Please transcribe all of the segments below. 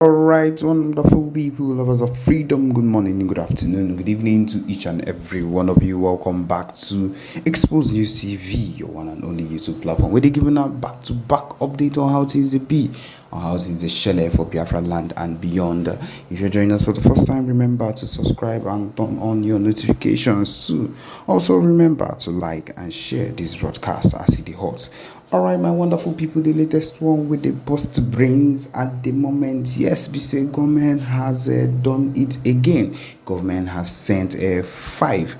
Alright, wonderful people, lovers of freedom, good morning, good afternoon, good evening to each and every one of you. Welcome back to Expose News TV, your one and only YouTube platform, where they're giving out back-to-back update on how things they be, on how things they shell for Biafraland and beyond. If you're joining us for the first time, remember to subscribe and turn on your notifications too. Also remember to like and share this broadcast as it hot. Alright, my wonderful people, the latest one with the bust brains at the moment. Yes, we say government has done it again. Government has sent five,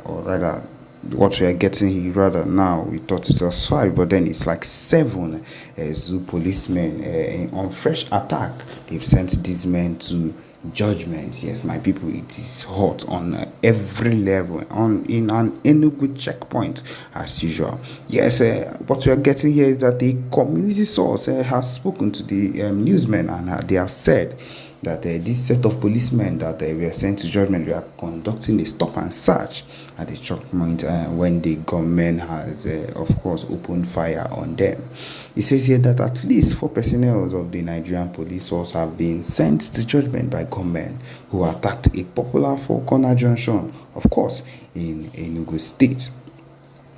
or rather, what we are getting here rather now, we thought it was five, but then it's like seven zoo policemen on fresh attack. They've sent these men to judgment. Yes, my people, it is hot on every level, in an Enugu checkpoint as usual. Yes, what we are getting here is that the community source has spoken to the newsmen, and they have said that this set of policemen that were sent to judgment were conducting a stop and search at the checkpoint when the government has, of course, opened fire on them. It says here that at least 4 personnel of the Nigerian police force have been sent to judgment by government who attacked a popular four-corner junction, of course, in Enugu State.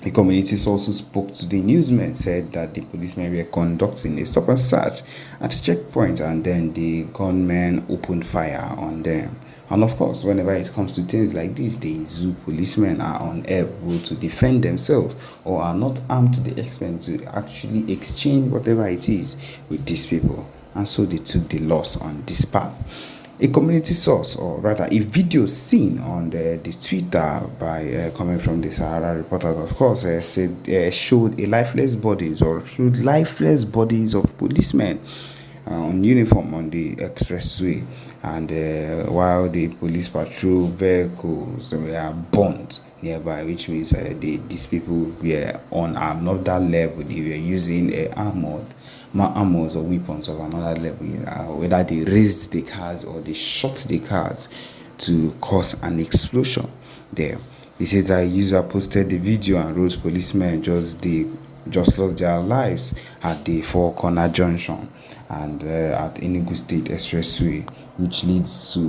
The community also spoke to the newsmen, said that the policemen were conducting a stop and search at a checkpoint, and then the gunmen opened fire on them. And of course, whenever it comes to things like this, the zoo policemen are unable to defend themselves or are not armed to the extent to actually exchange whatever it is with these people. And so they took the loss on this path. A community source, or rather a video seen on the Twitter by coming from the Sahara reporters, of course, showed lifeless bodies of policemen on uniform on the expressway, and while the police patrol vehicles were burnt nearby, which means these people were on another level. They were using armors or weapons of another level, whether they raised the cars or they shot the cars to cause an explosion there. He says that a user posted the video and wrote policemen just lost their lives at the Four Corner Junction and at Enugu State Expressway, which leads to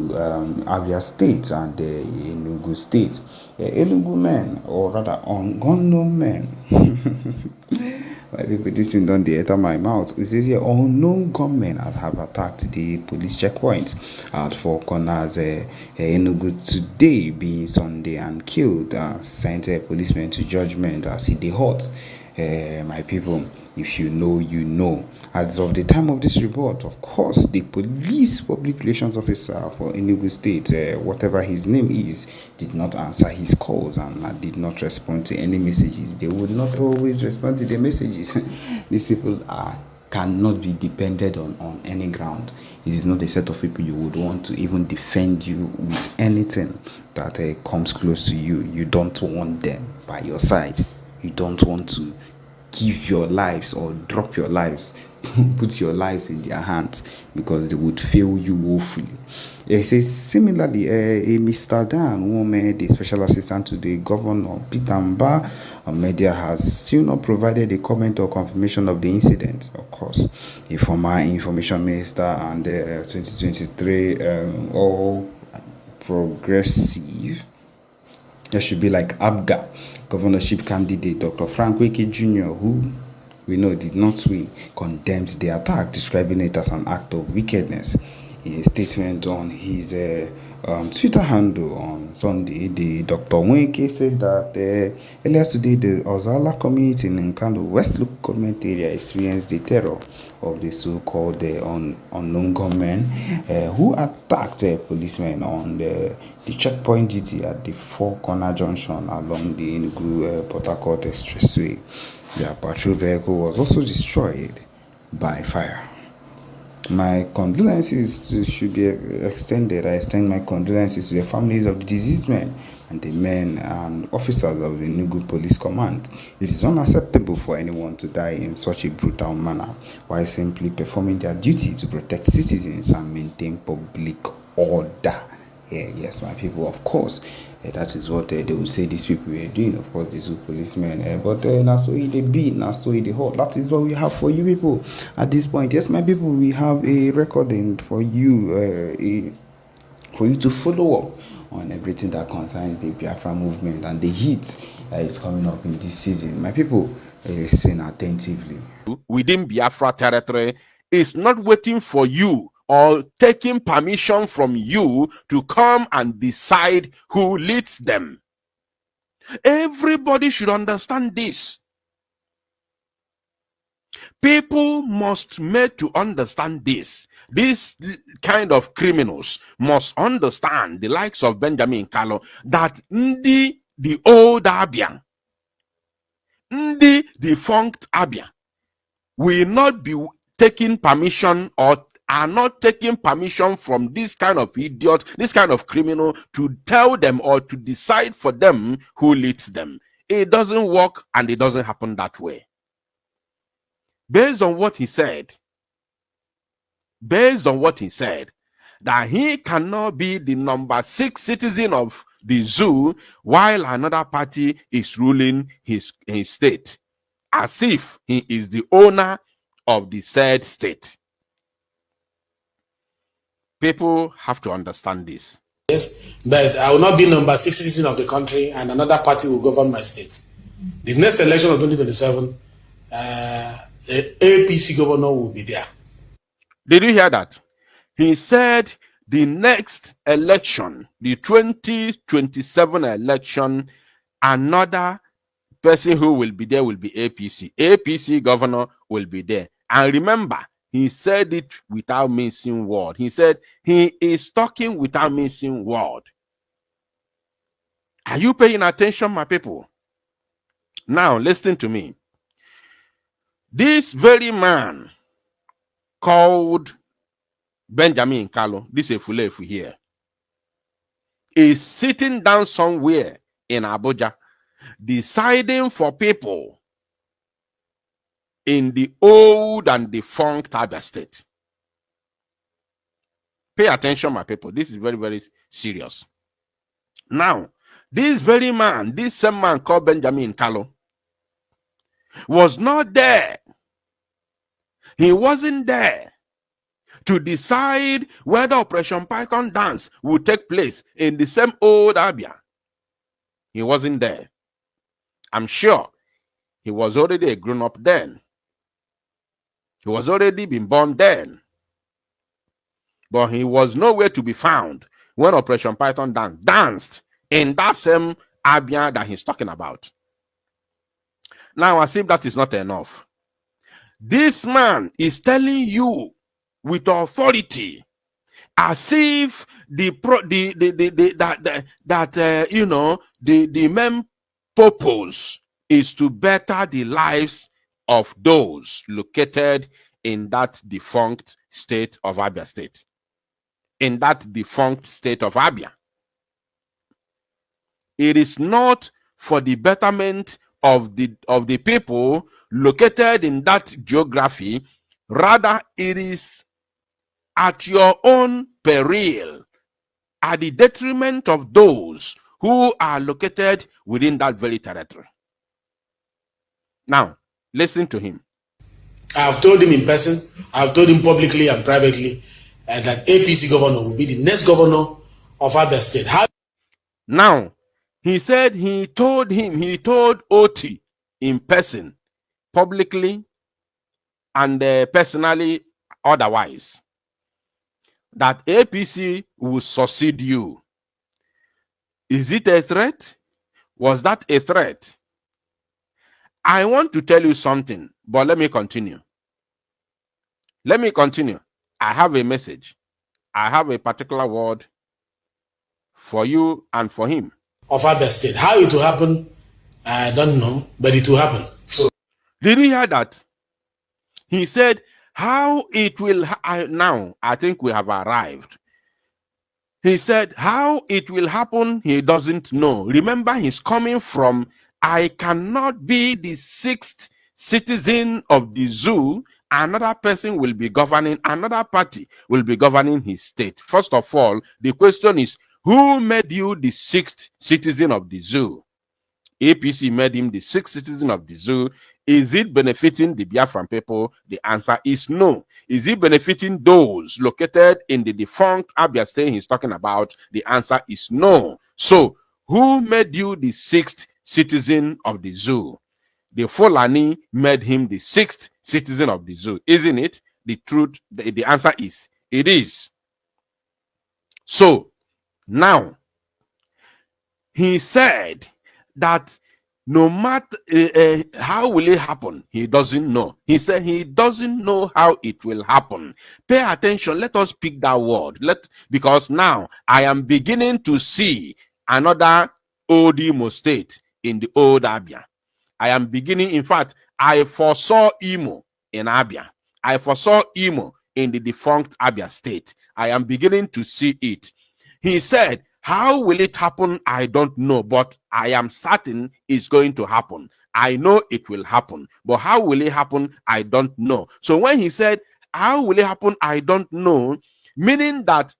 Abia State and Enugu State. Enugu men, or rather unknown men, my people, this thing don't enter my mouth. It says here, unknown gunmen have attacked the police checkpoint at Four Corners, Enugu today being Sunday, and killed sent a policeman to judgment as he hot. My people, if you know, you know. As of the time of this report, of course, the police public relations officer for Enugu State, whatever his name is, did not answer his calls and did not respond to any messages. They would not always respond to the messages. These people cannot be depended on any ground. It is not a set of people you would want to even defend you with anything that comes close to you. You don't want them by your side. You don't want to give your lives or drop your lives, put your lives in their hands, because they would fail you woefully. It says similarly, a Mr. Dan Wome, the special assistant to the governor, Peter Mba, media has still not provided a comment or confirmation of the incident. Of course, a former information minister and 2023 all progressive, there should be like ABGA governorship candidate Dr. Frank Wike Jr., who we know did not win, condemned the attack, describing it as an act of wickedness. In a statement on his Twitter handle on Sunday, the Dr. Wike said that earlier today, the Ozala community in Nkando West Local Government area experienced the terror of the so-called unknown gunmen who attacked policemen on the checkpoint duty at the Four Corner Junction along the Enugu-Port Harcourt Expressway. Their patrol vehicle was also destroyed by fire. My condolences should be extended. I extend my condolences to the families of the deceased men and the men and officers of the Enugu Police Command. It is unacceptable for anyone to die in such a brutal manner while simply performing their duty to protect citizens and maintain public order. Yeah, yes, my people, of course. That is what they will say these people were doing, of course, these policemen. But now so they be, now so they hot. That is all we have for you people at this point. Yes, my people, we have a recording for you, for you to follow up on everything that concerns the Biafra movement and the heat that is coming up in this season. My people, listen attentively. Within Biafra territory is not waiting for you or taking permission from you to come and decide who leads them. Everybody should understand this. People must made to understand this. This kind of criminals must understand, the likes of Benjamin Kalu, that the old Abia, the defunct Abia, will not be taking permission or are not taking permission from this kind of idiot, this kind of criminal, to tell them or to decide for them who leads them. It doesn't work, and it doesn't happen that way. Based on what he said, that he cannot be the number 6 citizen of the zoo while another party is ruling his state, as if he is the owner of the said state. People have to understand this. Yes, but I will not be number 6 citizen of the country and another party will govern my state. The next election of 2027, the APC governor will be there. Did you hear that? He said the next election, the 2027 election, another person who will be there will be APC. APC governor will be there. And remember, he said it without mincing word. He said he is talking without mincing word. Are you paying attention, my people? Now, listen to me. This very man called Benjamin Kalu, this is Fulefu here, is sitting down somewhere in Abuja, deciding for people in the old and defunct Abia state. Pay attention, my people. This is very, very serious. Now, this very man, this same man called Benjamin Kalu, was not there. He wasn't there to decide whether Operation Python dance would take place in the same old Abia. He wasn't there. I'm sure he was already a grown-up then. He was already been born then. But he was nowhere to be found when Operation Python dance danced in that same Abia that he's talking about. Now, as if that is not enough, this man is telling you with authority, as if the main purpose is to better the lives of those located in that defunct state of Abia state. In that defunct state of Abia. It is not for the betterment of the people located in that geography. Rather, it is at your own peril, at the detriment of those who are located within that very territory. Now, listen to him. I have told him in person, I have told him publicly and privately that APC governor will be the next governor of Abia state. Now, he said he told Oti in person, publicly and personally otherwise, that APC will succeed you. Is it a threat? Was that a threat? I want to tell you something, but let me continue. Let me continue. I have a message. I have a particular word for you and for him. Of Abia state. How it will happen, I don't know, but it will happen. So, did you hear that? He said, how it will, now I think we have arrived. He said, how it will happen, he doesn't know. Remember, he's coming from, I cannot be the 6th citizen of the zoo. Another person will be governing, another party will be governing his state. First of all, the question is, Who made you the 6th citizen of the zoo? APC made him the 6th citizen of the zoo. Is it benefiting the Biafran people? The answer is no. Is it benefiting those located in the defunct Abia state he's talking about? The answer is no. So, who made you the 6th citizen of the zoo? The Fulani made him the 6th citizen of the zoo. Isn't it? The truth, the answer is, it is. So, now, he said that no matter how will it happen, he doesn't know. He said he doesn't know how it will happen. Pay attention. Let us pick that word. Because now I am beginning to see another old Imo state in the old Abia. I am beginning, in fact, I foresaw Imo in Abia. I foresaw Imo in the defunct Abia state. I am beginning to see it. He said, how will it happen? I don't know, but I am certain it's going to happen. I know it will happen, but how will it happen? I don't know. So when he said, how will it happen? I don't know, meaning that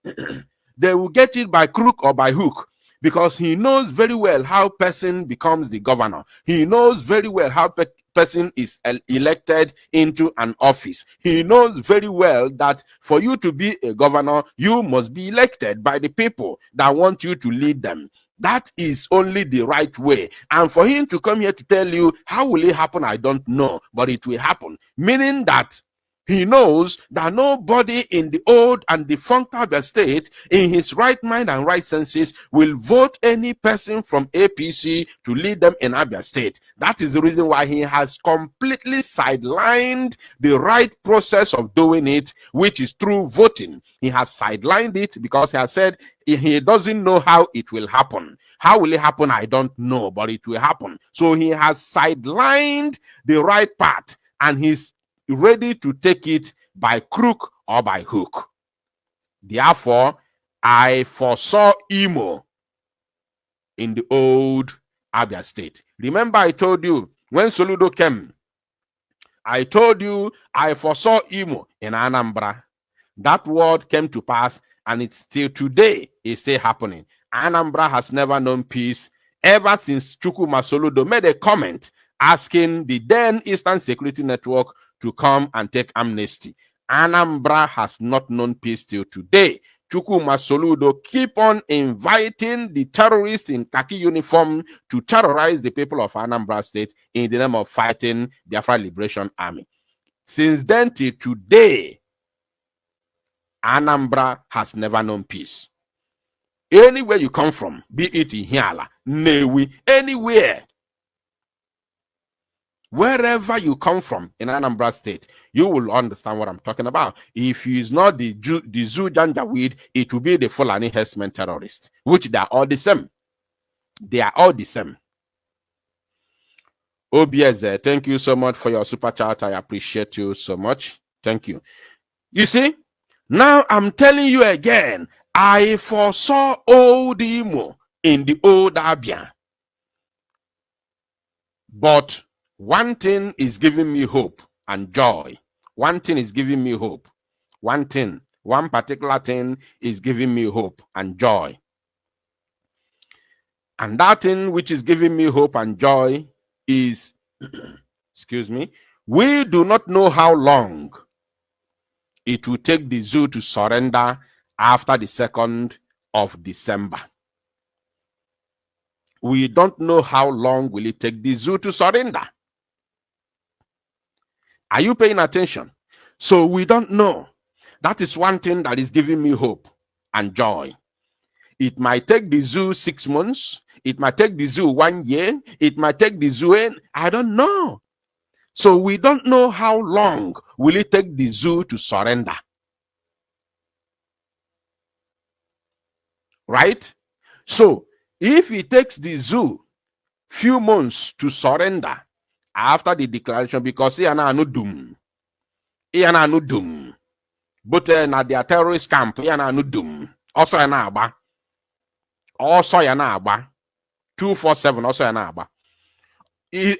they will get it by crook or by hook, because he knows very well how person becomes the governor. He knows very well how person is elected into an office. He knows very well that for you to be a governor, you must be elected by the people that want you to lead them. That is only the right way. And for him to come here to tell you, how will it happen? I don't know, but it will happen. Meaning that he knows that nobody in the old and defunct Abia state in his right mind and right senses will vote any person from APC to lead them in Abia state. That is the reason why he has completely sidelined the right process of doing it, which is through voting. He has sidelined it because he has said he doesn't know how it will happen. How will it happen? I don't know, but it will happen. So he has sidelined the right path, and he's ready to take it by crook or by hook. Therefore, I foresaw Imo in the old Abia state. Remember, I told you when Soludo came, I told you I foresaw Imo in Anambra. That word came to pass, and it's still today, it's still happening. Anambra has never known peace ever since Chukwuma Soludo made a comment asking the then Eastern Security Network to come and take amnesty. Anambra has not known peace till today. Chukwuma Soludo keep on inviting the terrorists in khaki uniform to terrorize the people of Anambra State in the name of fighting Biafra Liberation Army. Since then till today, Anambra has never known peace. Anywhere you come from, be it in Hiala, Newi, anywhere, wherever you come from in Anambra State, you will understand what I'm talking about. If it's not the Zoo Janjaweed, it will be the Fulani herdsmen terrorists, which they are all the same. They are all the same. OBS, thank you so much for your super chat. I appreciate you so much. Thank you. You see, now I'm telling you again, I foresaw old Imo in the old Abia. But one thing is giving me hope and joy. One thing is giving me hope. One particular thing is giving me hope and joy. And that thing which is giving me hope and joy is, excuse me, we do not know how long it will take the zoo to surrender after the 2nd of December. We don't know how long will it take the zoo to surrender. Are you paying attention? So we don't know. That is one thing that is giving me hope and joy. It might take the zoo 6 months. It might take the zoo 1 year. It might take the zoo, I don't know. So we don't know how long will it take the zoo to surrender. Right? So if it takes the zoo few months to surrender after the declaration, because yana no doom, but na their terrorist camp yana no doom, also yana aba, 247 also yana aba.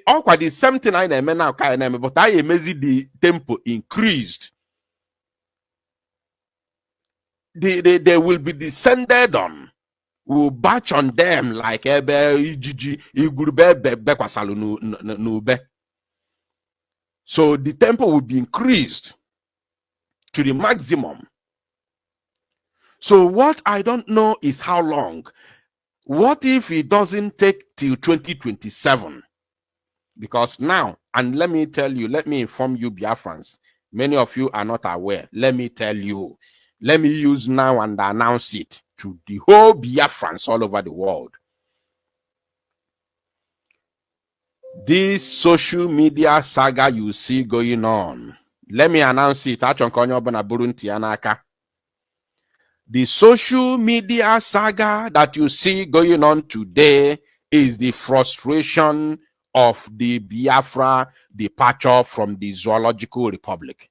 All quite the same thing I name now, but I amazing the tempo increased. They will be descended on will batch on them like so the tempo will be increased to the maximum. So what I don't know is how long. What if it doesn't take till 2027? Because now, and let me tell you, let me inform you, Biafrans, many of you are not aware. Let me tell you, let me use now and announce it to the whole Biafrans all over the world. This social media saga you see going on, let me announce it. The social media saga that you see going on today is the frustration of the Biafra departure from the Zoological Republic.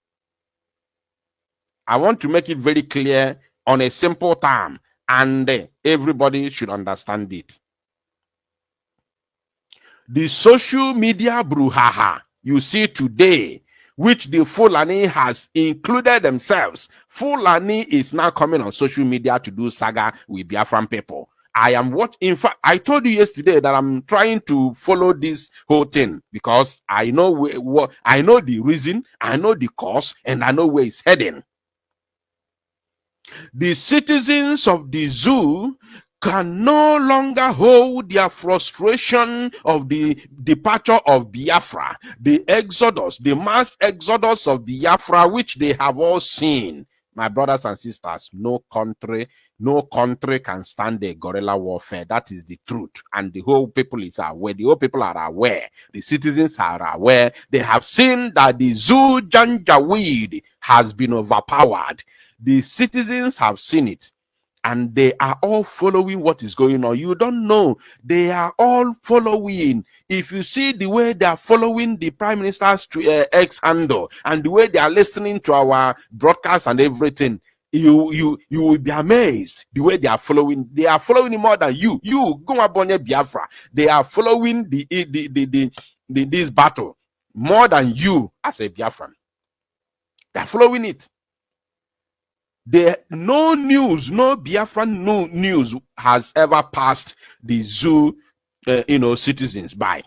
I want to make it very clear on a simple term, and everybody should understand it. The social media brouhaha you see today, which the Fulani has included themselves. Fulani is now coming on social media to do saga with Biafran people. In fact, I told you yesterday that I'm trying to follow this whole thing because I know I know the reason, I know the cause, and I know where it's heading. The citizens of the zoo can no longer hold their frustration of the departure of Biafra, the exodus, the mass exodus of Biafra, which they have all seen. My brothers and sisters, no country can stand a guerrilla warfare. That is the truth. And the whole people is aware. The whole people are aware. The citizens are aware. They have seen that the zoo Janjaweed has been overpowered. The citizens have seen it. And they are all following what is going on. You don't know. They are all following. If you see the way they are following the Prime Minister's X handle and the way they are listening to our broadcast and everything, you will be amazed the way they are following. They are following more than you. You go upon Biafra. They are following this battle more than you as a Biafran. They are following it. No news, no Biafran news has ever passed the zoo, citizens by.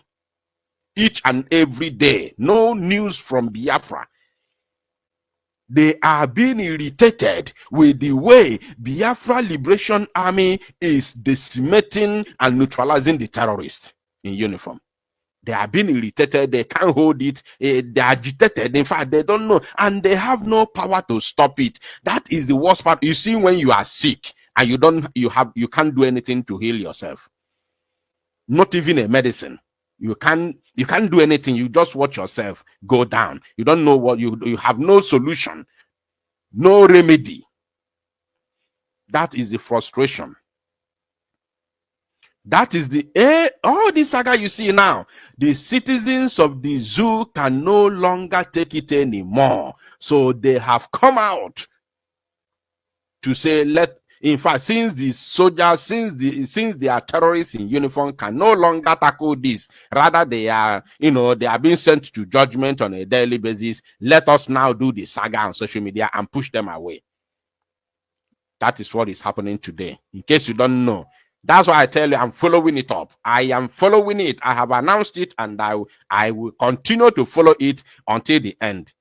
Each and every day, no news from Biafra. They are being irritated with the way Biafra Liberation Army is decimating and neutralizing the terrorists in uniform. They are being irritated. They can't hold it. They are agitated. In fact, they don't know, and they have no power to stop it. That is the worst part. You see, when you are sick and you can't do anything to heal yourself. Not even a medicine. You can't do anything. You just watch yourself go down. You don't know what you have no solution, no remedy. That is the frustration. That is all this saga you see now. The citizens of the zoo can no longer take it anymore. So they have come out to say, in fact, since the soldiers, since they are terrorists in uniform, can no longer tackle this. Rather, they are being sent to judgment on a daily basis. Let us now do the saga on social media and push them away. That is what is happening today. In case you don't know. That's why I tell you, I'm following it up. I am following it. I have announced it, and I will continue to follow it until the end.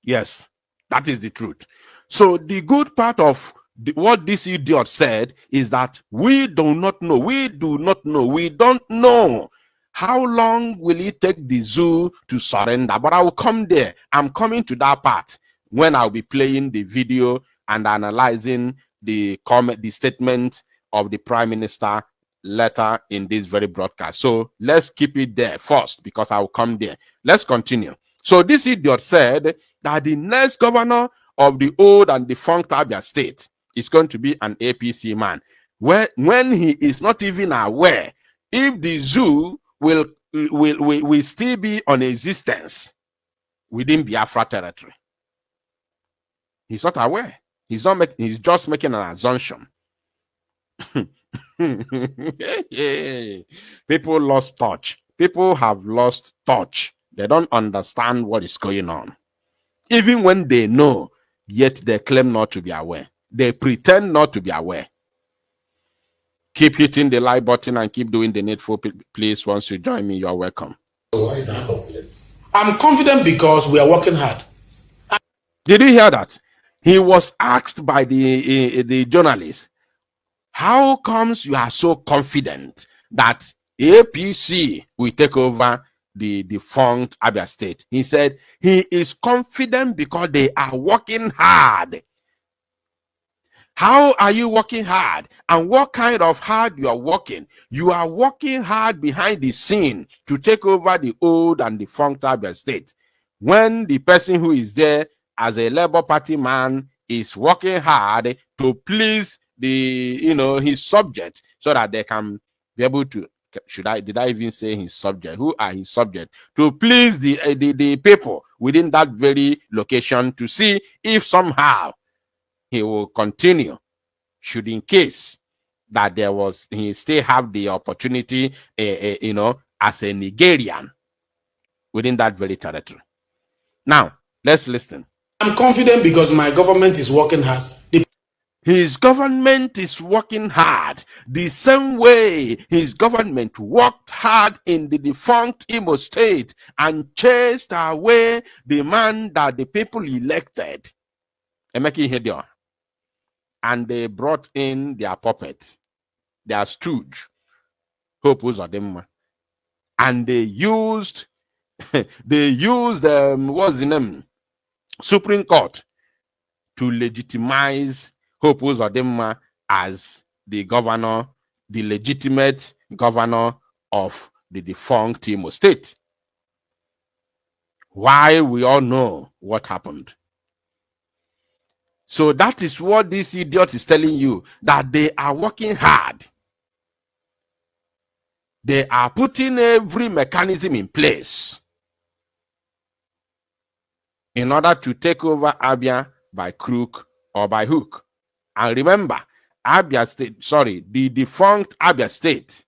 Yes, that is the truth. So the good part of what this idiot said is that we do not know. We don't know how long will it take the zoo to surrender. But I will come there. I'm coming to that part when I'll be playing the video and analyzing the statement of the Prime Minister letter in this very broadcast. So let's keep it there first because I will come there. Let's continue. So this idiot said that the next governor of the old and defunct Abia state is going to be an APC man. When he is not even aware if the zoo will still be on existence within Biafra territory. He's not aware. He's just making an assumption. People lost touch. People have lost touch. They don't understand what is going on. Even when they know, yet they claim not to be aware. They pretend not to be aware. Keep hitting the like button and keep doing the needful. Please, once you join me, you're welcome. So why not confident? I'm confident because we are working hard. Did you hear that? He was asked by the journalist, how comes you are so confident that APC will take over the defunct Abia State? He said he is confident because they are working hard. How are you working hard? And what kind of hard you are working? You are working hard behind the scene to take over the old and defunct Abia State. When the person who is there as a Labour Party man is working hard to please his subject, so that they can be able to, did I even say his subject? Who are his subject? To please the people within that very location, to see if somehow he will continue, should in case that he still have the opportunity, as a Nigerian within that very territory. Now, let's listen. I'm confident because my government is working hard. His government is working hard the same way his government worked hard in the defunct Imo State and chased away the man that the people elected. And they brought in their puppet, their stooge, Hope Uzodinjo, and they used what's the name, Supreme Court, to legitimize Hope Uzodinjo as the governor, the legitimate governor of the defunct Imo State. While we all know what happened. So that is what this idiot is telling you, that they are working hard. They are putting every mechanism in place in order to take over Abia by crook or by hook. And remember, the defunct Abia State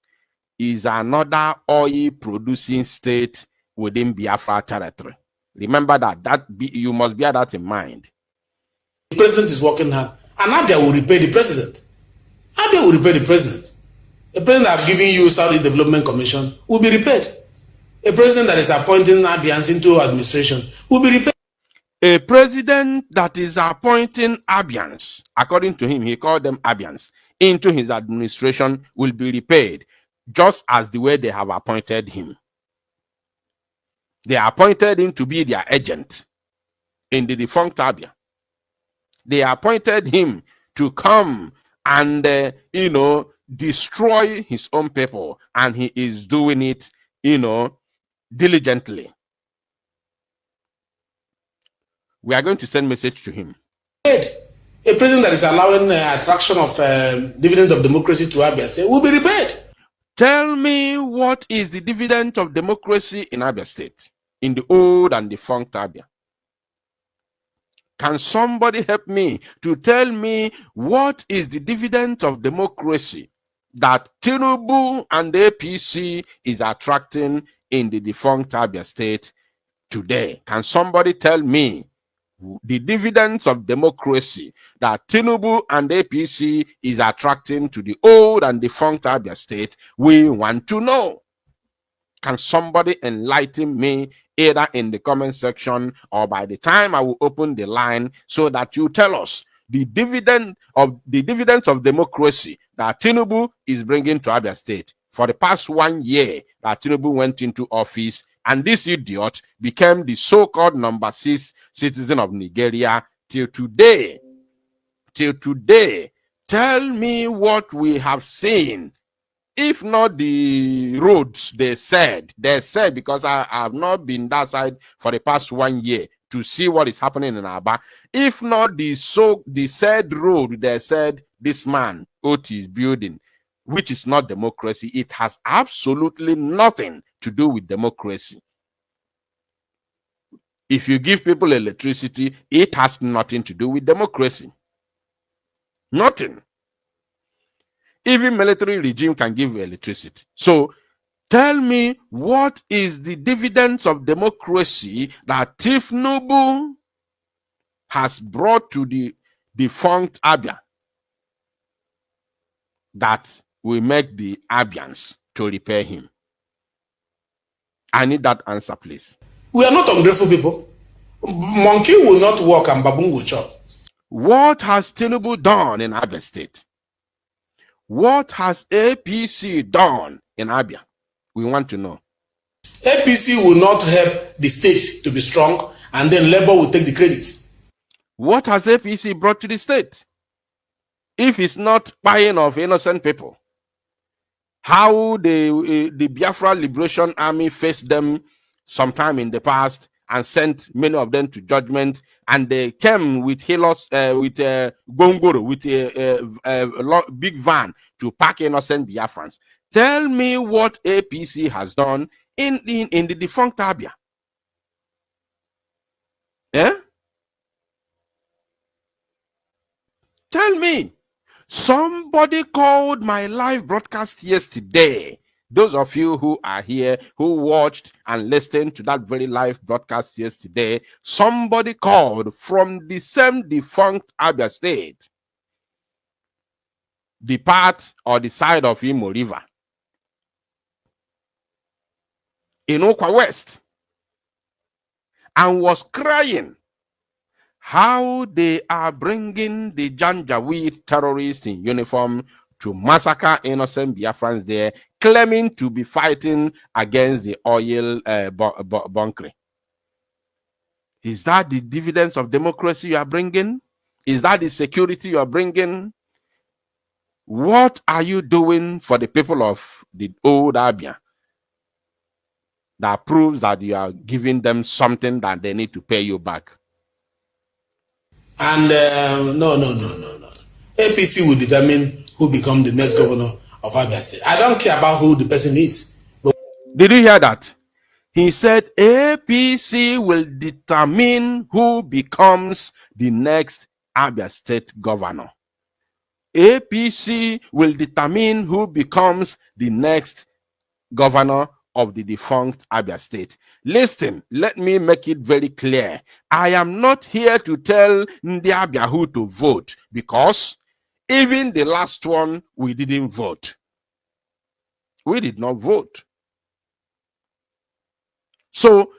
is another oil-producing state within Biafra territory. Remember that you must bear that in mind. The president is working hard, and Abia will repay the president. Abia will repay the president. A president that have given you Saudi Development Commission will be repaid. A president that is appointing Abians into administration will be repaid. A president that is appointing Abians, according to him, he called them Abians, into his administration will be repaid, just as the way they have appointed him. They appointed him to be their agent in the defunct Abia. They appointed him to come and, destroy his own people, and he is doing it, diligently. We are going to send message to him. A president that is allowing attraction of dividend of democracy to Abia State will be repaid. Tell me, what is the dividend of democracy in Abia State, in the old and defunct Abia? Can somebody help me to tell me what is the dividend of democracy that Tinubu and the APC is attracting in the defunct Abia State today? Can somebody tell me the dividends of democracy that Tinubu and APC is attracting to the old and defunct Abia State? We want to know. Can somebody enlighten me, either in the comment section or by the time I will open the line, so that you tell us the dividends of democracy that Tinubu is bringing to Abia State for the past 1 year that Tinubu went into office, and this idiot became the so-called number 6 citizen of Nigeria till today. Tell me what we have seen. If not the roads, they said, because I have not been that side for the past 1 year to see what is happening in Aba. If not the said road, they said this man Oti is building, which is not democracy. It has absolutely nothing to do with democracy. If you give people electricity, it has nothing to do with democracy. Nothing. Even military regime can give electricity. So tell me, what is the dividends of democracy that Tinubu has brought to the defunct Abia that will make the Abians to repair him? I need that answer, please. We are not ungrateful people. Monkey will not walk and baboon will chop. What has Tinubu done in Abia State? What has APC done in Abia? We want to know. APC will not help the state to be strong, and then Labour will take the credit. What has APC brought to the state? If it's not buying of innocent people, how the Biafra Liberation Army faced them sometime in the past and sent many of them to judgment, and they came with helos, with gongoro, with a big van to pack innocent Biafrans. Tell me what APC has done in the defunct Abia. Eh? Tell me. Somebody called my live broadcast yesterday. Those of you who are here, who watched and listened to that very live broadcast yesterday, somebody called from the same defunct Abia State, the part or the side of Imo River, in Okwa West, and was crying how they are bringing the Janjaweed terrorists in uniform to massacre innocent Biafrans there, claiming to be fighting against the oil bunkering. Is that the dividends of democracy you are bringing? Is that the security you are bringing? What are you doing for the people of the old Abia that proves that you are giving them something that they need to pay you back? And no. APC will determine who become the next governor of Abia State. I don't care about who the person is. Did you hear that? He said APC will determine who becomes the next Abia State governor. APC will determine who becomes the next governor of the defunct Abia State. Listen, let me make it very clear. I am not here to tell Ndi Abia who to vote, because even the last one, we didn't vote. We did not vote. So,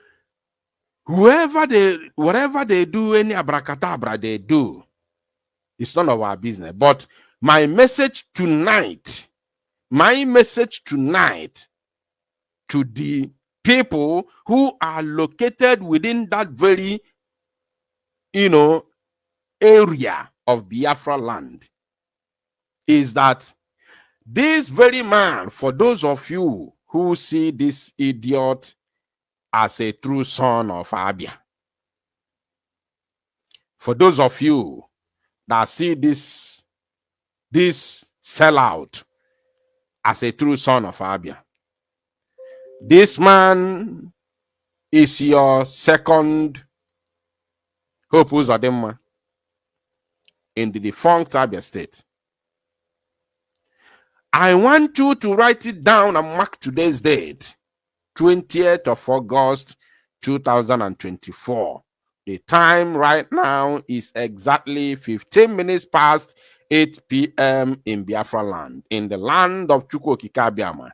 whatever they do, any abracadabra they do, it's none of our business. But my message tonight to the people who are located within that very, area of Biafra land is that this very man, for those of you who see this idiot as a true son of Abia, for those of you that see this sellout as a true son of Abia, this man is your second Hope Uzodinjo in the defunct Abia State. I want you to write it down and mark today's date, 20th of August, 2024. The time right now is exactly 15 minutes past 8 p.m. in Biafraland, in the land of Chukwokika.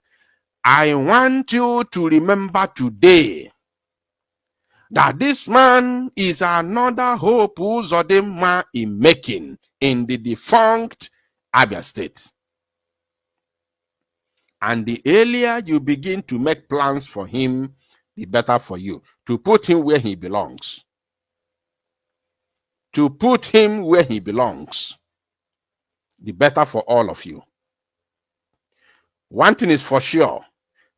I want you to remember today that this man is another Hope Uzodinjo in making in the defunct Abia State. And the earlier you begin to make plans for him, the better for you. To put him where he belongs. To put him where he belongs, the better for all of you. One thing is for sure,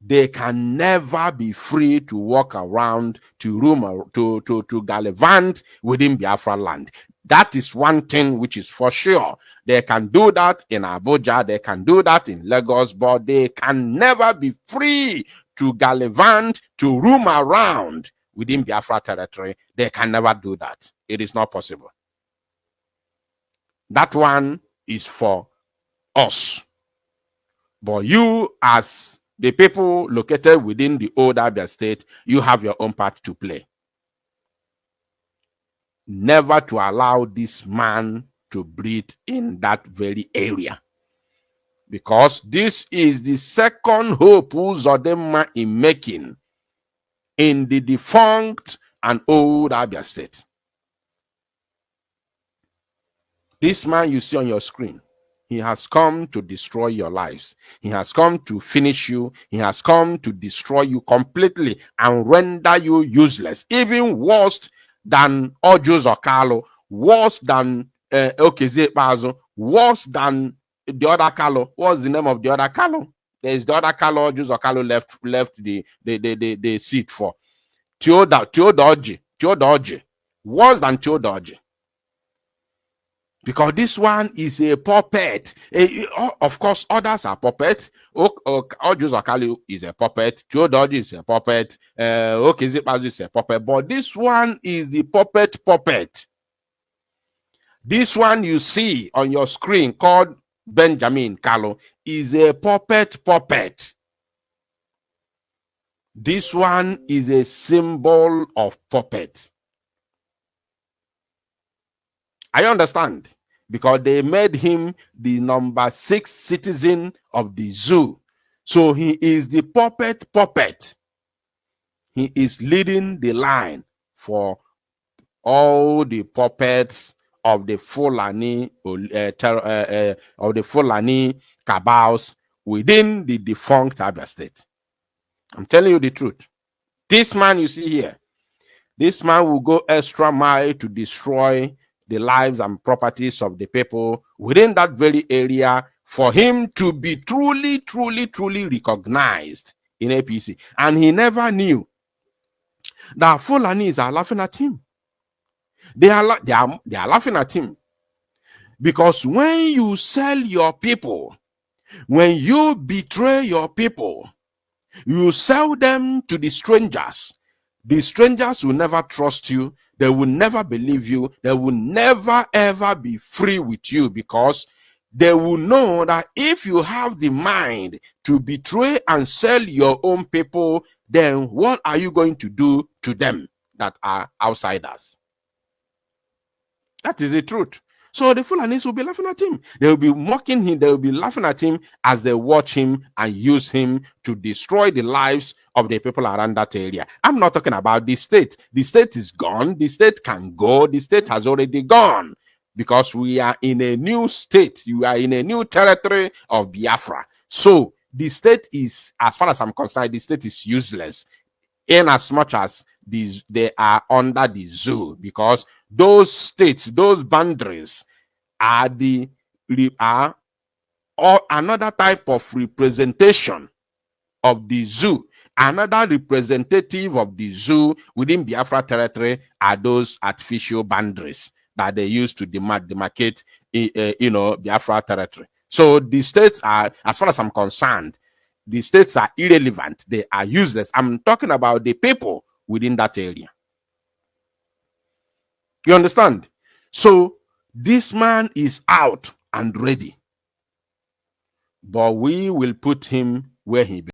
they can never be free to walk around, to roam, to gallivant within Biafra land. That is one thing which is for sure. They can do that in Abuja, they can do that in Lagos, but they can never be free to gallivant, to roam around within Biafra territory. They can never do that. It is not possible. That one is for us. But you, as the people located within the old Abia State, you have your own part to play. Never to allow this man to breathe in that very area. because this is the second hope Uzodinjo is making in the defunct and old Abia state. This man you see on your screen, he has come to destroy your lives. He has come to finish you. He has come to destroy you completely and render you useless. Even worse than Ojos Okalo, worse than Okeze Pazo, worse than the other Kalo. What's the name of the other Kalo? There's the other Kalo, Ojos Okalo left the seat for. Theodoji. Worse than Theodoji. Because this one is a puppet. Of course, others are puppets. Ojos Okalo is a puppet. Theodoji is a puppet. Okeze is a puppet. But this one is the puppet. This one you see on your screen called Benjamin Kalu is a puppet. This one is a symbol of puppet. I understand, because they made him the number 6 citizen of the zoo. So he is the puppet. He is leading the line for all the puppets of the Fulani cabals within the defunct Abia state. I'm telling you the truth. This man you see here, this man will go extra mile to destroy the lives and properties of the people within that very area for him to be truly recognized in APC. And he never knew that Fulanis are laughing at him. They are laughing at him. Because when you sell your people, when you betray your people, you sell them to the strangers will never trust you. They will never believe you. They will never ever be free with you, because they will know that if you have the mind to betray and sell your own people, then what are you going to do to them that are outsiders? That is the truth. So the Fulanis will be laughing at him. They will be mocking him. They will be laughing at him as they watch him and use him to destroy the lives of the people around that area. I'm not talking about the state. The state is gone. The state can go. The state has already gone, because we are in a new state. You are in a new territory of Biafra. So the state is, as far as I'm concerned, the state is useless in as much as they are under the zoo, because those states, those boundaries are another type of representation of the zoo. Another representative of the zoo within Biafra territory are those artificial boundaries that they use to demarcate, Biafra territory. So the states are, as far as I'm concerned, the states are irrelevant. They are useless. I'm talking about the people within that area. You understand? So this man is out and ready, but we will put him where he belongs.